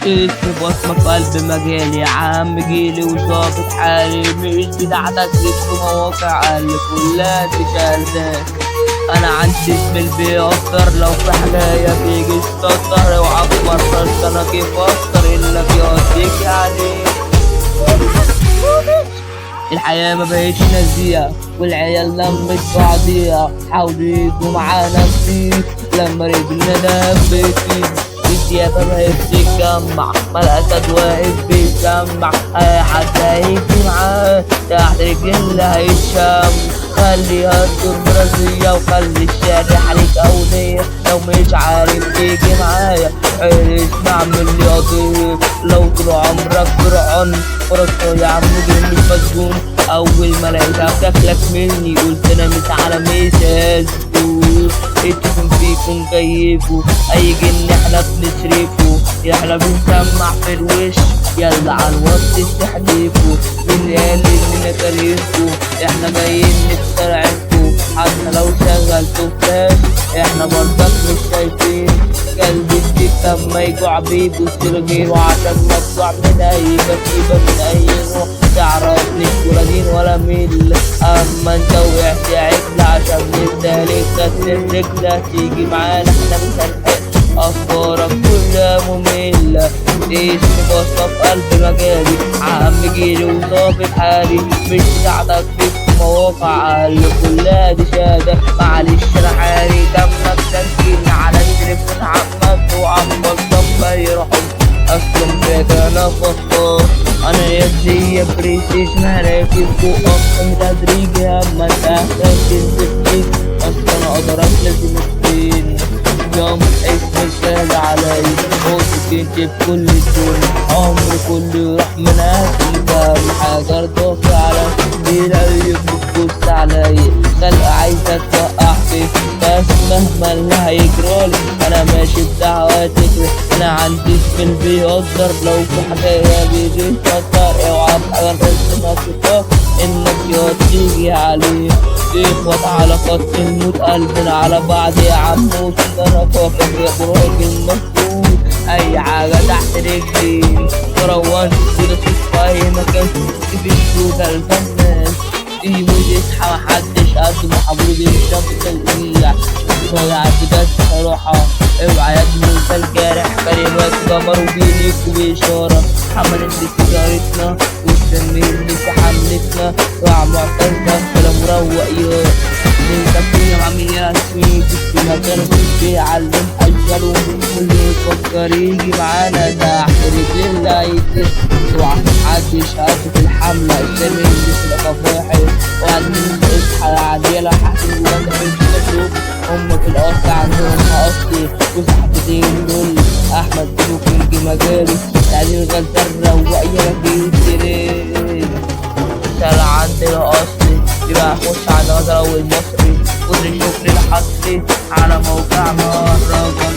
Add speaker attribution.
Speaker 1: اسمي بصمة في قلب مجالي يا عم جيلي وظابط حالي، مش بتاعتك في مواقع اللي كلها تشالدات. انا عندي اسم بيأثر لو في حكاية بيجي تستطر، اوعى تمرس انا كيف افكر انك يوديك عليه. الحياة ما بقتش نزيهة والعيال لمت بعضيها، حاولوا يجوا معانا كتير لما رجلنا دبت الديابة بقت تتجمع، ما الأسد واقف بيسمع، أي حد هيجي معاه تحت رجلنا هيتشم. خليها تدور برازية وخلي الشارع عليك أولية، لو مش عارف تيجي معايا عيش نعمل لي قضية. لو طول عمرك فرعون فرصة يا عم مجرم مش مسجون، أول ما لقيتها بتاكلك مني قلت أنا مش على مثال اتكم فيكم كيفوا أي جن احنا بنشرفه، احنا بنسمع في الوش يلا عالوقت تحديفوا. مين قال اننا كارهكوا؟ احنا جايين نكسر عينكوا، حتى لو شغلتوا فلاش احنا برضك مش شايفين. قلبي الديك لما يجوع بيبص لغيره، عشان مقطوع من اي كتيبة من اي نوع، تعرفني ولا دين ولا ميل. اما انت وقعت يا عجل عشان نستهلك كسر رجلة، تيجي معانا احنا مش هنحل، افكارك كلها مملة. اسمي بصمة في قلب مجالي عم جيلي وظابط حالي، مش بتاعتك في مواقع اللي كلها دي شهادة. معلش انا حالي دمك تنكين على التليفون عمك وعمك ضم يروحوا اصلا فيك انا فخور. انا يدي بريستيشن راكب فوق اصلا تدريجي، اما انت احتاج تنزل اصلا اقدر اسلك مسكين. يوم اسمي سهل علي قلت انت بكل الدنيا، عمري كله يروح من اهلي كام حاجة ضافي على بيلاقي بتبص علي خلق عايزة توقع فيك، بس مهما اللي هيجرالي انا ماشي بدعواتك. انا عندي اسم بيقدر لو في حكاية بيجي يفكر، اوعى بحاجة نفسك انك تيجي عليه. اخوات على خط الموت قلبنا على بعض يا عم، وكلنا فاكر يا براجل المفروض اي حاجة تحت رجلي مروان كده في اي مكان في السوق الفنان يموت يصحى محدش قد محبوب الشمس القليع ضيع بجد صراحة. اوعى يا ابني انت الجارح كلمات جبر وبيليك وبإشارة، حملت سيجارتنا والسمين اللي في حملتنا وقع معتزة كلام مروق يا انت فيا عامل يا سويت في مكان بيعلم اجله، واللي يفكر يجي معانا تحت رجل اللي هيتكسر. اوعى محدش قد في الحملة السامي اللي في القفاحي، وعندنا اصحى يا عديلة حاكم جوانا في الشاشوف. هما في الأصل عندهم أصلي وصاحبتين دول أحمد وكينج مجالي يعني الغزال روق يا مجيب شارع عندنا أصلي يبقى أخش على الغزال والمصري، كل شكري لحصري على موقع مهرجان.